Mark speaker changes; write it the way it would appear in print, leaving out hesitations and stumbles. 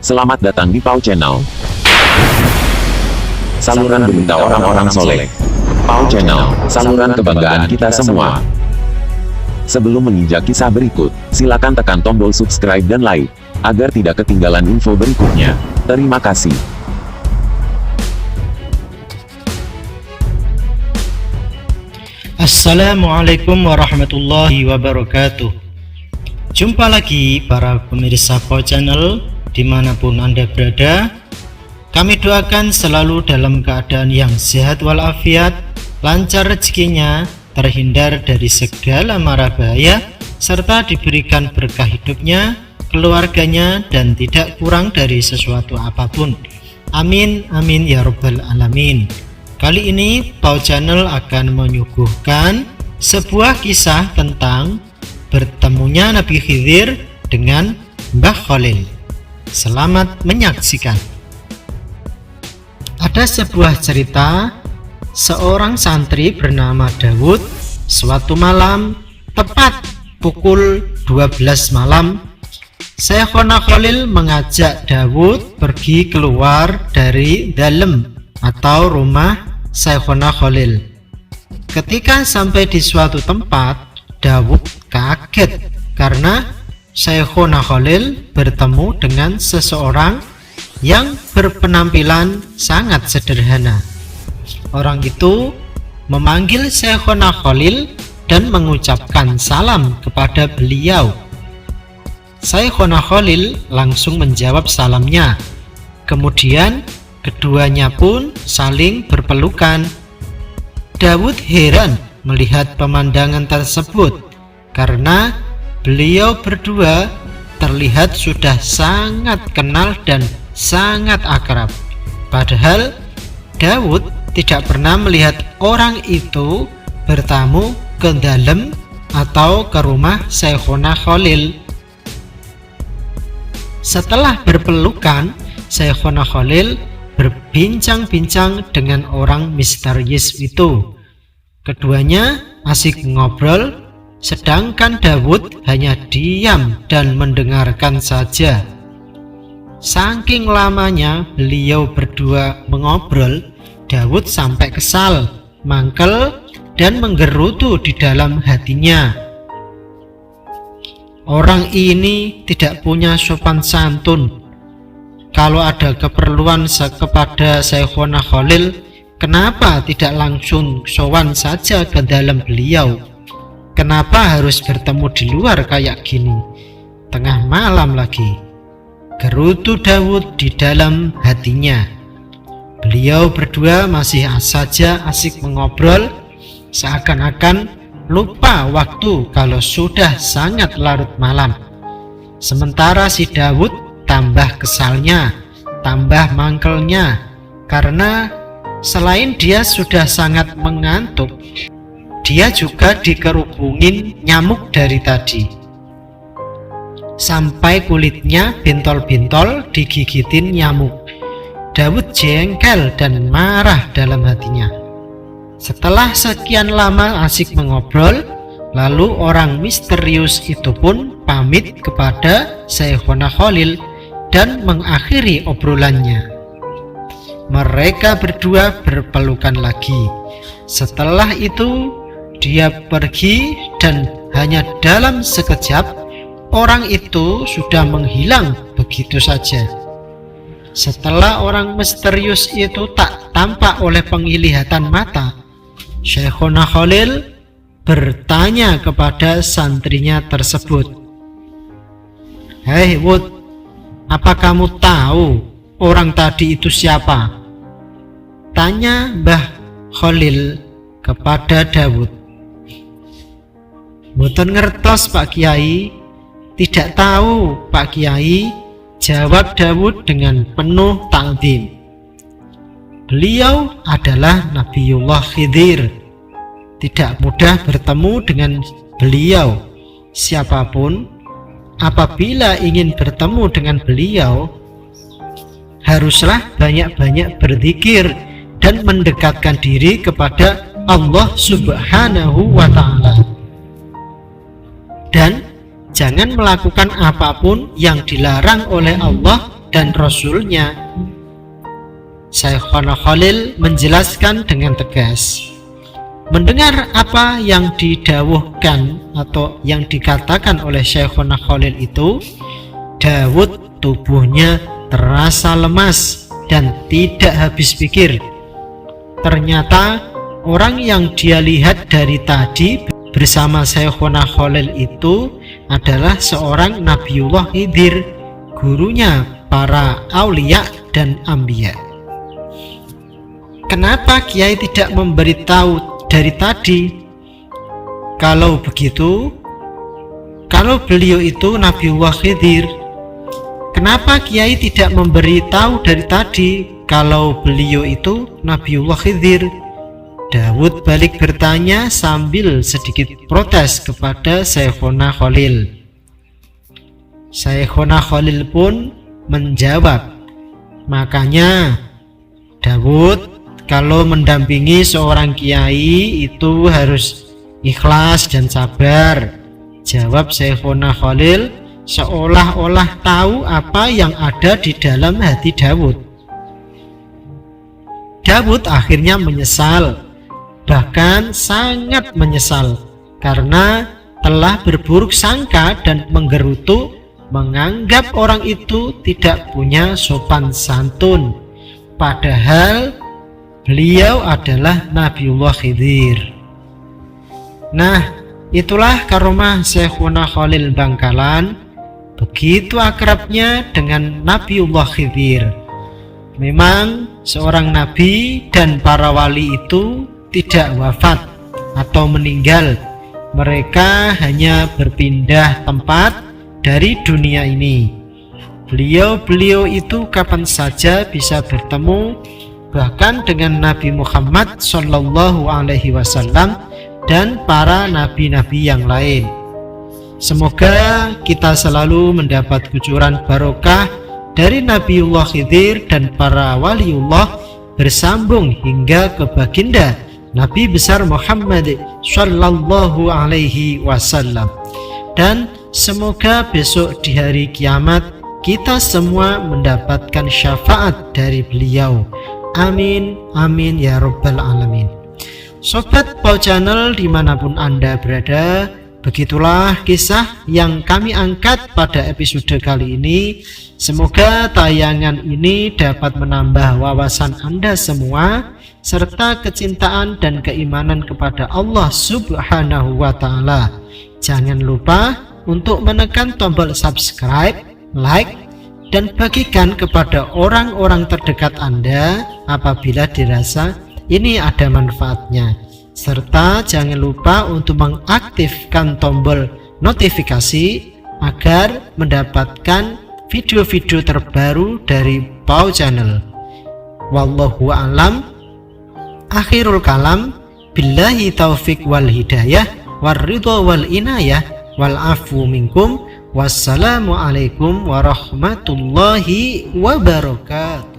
Speaker 1: Selamat datang di Pau Channel, saluran berita orang-orang soleh. Pau Channel, saluran kebanggaan kita semua. Sebelum menginjak kisah berikut, silakan tekan tombol subscribe dan like, agar tidak ketinggalan info berikutnya. Terima kasih.
Speaker 2: Assalamualaikum warahmatullahi wabarakatuh. Jumpa lagi para pemirsa Pau Channel dimanapun Anda berada. Kami doakan selalu dalam keadaan yang sehat walafiat, lancar rezekinya, terhindar dari segala mara bahaya, serta diberikan berkah hidupnya, keluarganya, dan tidak kurang dari sesuatu apapun. Amin, amin ya rabbal alamin. Kali ini Pau Channel akan menyuguhkan sebuah kisah tentang bertemunya Nabi Khidir dengan Mbah Khalil. Selamat menyaksikan. Ada sebuah cerita, seorang santri bernama Dawud suatu malam tepat pukul 12 malam, Syekhona Khalil mengajak Dawud pergi keluar dari dalem atau rumah Syekhona Khalil. Ketika sampai di suatu tempat, Dawud kaget karena Syekhona Khalil bertemu dengan seseorang yang berpenampilan sangat sederhana. Orang itu memanggil Syekhona Khalil dan mengucapkan salam kepada beliau. Syekhona Khalil langsung menjawab salamnya. Kemudian keduanya pun saling berpelukan. Dawud heran melihat pemandangan tersebut karena beliau berdua terlihat sudah sangat kenal dan sangat akrab. Padahal Dawud tidak pernah melihat orang itu bertamu ke dalam atau ke rumah Syekhona Khalil. Setelah berpelukan, Syekhona Khalil berbincang-bincang dengan orang misterius itu. Keduanya asik ngobrol, sedangkan Dawud hanya diam dan mendengarkan saja. Saking lamanya beliau berdua mengobrol, Dawud sampai kesal, mangkel, dan menggerutu di dalam hatinya. Orang ini tidak punya sopan santun. Kalau ada keperluan kepada Syekhona Khalil, kenapa tidak langsung sowan saja ke dalam beliau? Kenapa harus bertemu di luar kayak gini? Tengah malam lagi. Gerutu Dawud di dalam hatinya. Beliau berdua masih saja asik mengobrol, seakan-akan lupa waktu kalau sudah sangat larut malam. Sementara si Dawud tambah kesalnya, tambah mangkelnya, karena selain dia sudah sangat mengantuk, dia juga dikerubungin nyamuk dari tadi. Sampai kulitnya bintol-bintol digigitin nyamuk. Dawud jengkel dan marah dalam hatinya. Setelah sekian lama asik mengobrol, lalu orang misterius itu pun pamit kepada Syekhona Khalil dan mengakhiri obrolannya. Mereka berdua berpelukan lagi. Setelah itu dia pergi dan hanya dalam sekejap orang itu sudah menghilang begitu saja. Setelah orang misterius itu tak tampak oleh penglihatan mata, Syekhona Khalil bertanya kepada santrinya tersebut, "Hei Wud, apa kamu tahu orang tadi itu siapa?" Tanya Mbah Khalil kepada Dawud. "Mboten ngertos Pak Kiai." "Tidak tahu Pak Kiai," jawab Dawud dengan penuh ta'zim. Beliau adalah Nabiullah Khidir. Tidak mudah bertemu dengan beliau. Siapapun apabila ingin bertemu dengan beliau, haruslah banyak-banyak berzikir dan mendekatkan diri kepada Allah Subhanahu wa Ta'ala. Dan jangan melakukan apapun yang dilarang oleh Allah dan Rasul-Nya. Syekhona Khalil menjelaskan dengan tegas. Mendengar apa yang didawuhkan atau yang dikatakan oleh Syekhona Khalil itu, Daud tubuhnya terasa lemas dan tidak habis pikir. Ternyata orang yang dia lihat dari tadi bersama Syekhona Khalil itu adalah seorang Nabiullah Khidir, gurunya para aulia dan anbiya. Kenapa Kiai tidak memberitahu dari tadi? Kalau begitu, kalau beliau itu Nabiullah Khidir, kenapa Kiai tidak memberitahu dari tadi kalau beliau itu Nabiullah Khidir? Daud balik bertanya sambil sedikit protes kepada Syekhona Khalil. Syekhona Khalil pun menjawab, makanya Daud, kalau mendampingi seorang kiai itu harus ikhlas dan sabar. Jawab Syekhona Khalil seolah-olah tahu apa yang ada di dalam hati Daud. Daud akhirnya menyesal, bahkan sangat menyesal karena telah berburuk sangka dan menggerutu menganggap orang itu tidak punya sopan santun, padahal beliau adalah Nabiullah Khidir. Nah, itulah karomah Syekhona Khalil Bangkalan, begitu akrabnya dengan Nabiullah Khidir. Memang seorang nabi dan para wali itu tidak wafat atau meninggal, mereka hanya berpindah tempat dari dunia ini. Beliau-beliau itu kapan saja bisa bertemu, bahkan dengan Nabi Muhammad SAW dan para nabi-nabi yang lain. Semoga kita selalu mendapat kucuran barokah dari Nabiullah Khidir dan para waliullah bersambung hingga ke baginda Nabi besar Muhammad Sallallahu Alaihi Wasallam. Dan semoga besok di hari kiamat kita semua mendapatkan syafaat dari beliau. Amin, amin ya Rabbal Alamin. Sobat Pau Channel dimanapun Anda berada, begitulah kisah yang kami angkat pada episode kali ini. Semoga tayangan ini dapat menambah wawasan Anda semua, serta kecintaan dan keimanan kepada Allah Subhanahu wa Ta'ala. Jangan lupa untuk menekan tombol subscribe, like, dan bagikan kepada orang-orang terdekat Anda apabila dirasa ini ada manfaatnya. Serta jangan lupa untuk mengaktifkan tombol notifikasi agar mendapatkan video-video terbaru dari Pau Channel. Wallahu a'lam. Akhirul kalam, billahi taufik wal hidayah, war ridha wal inayah, wal afu minkum. Wassalamualaikum warahmatullahi wabarakatuh.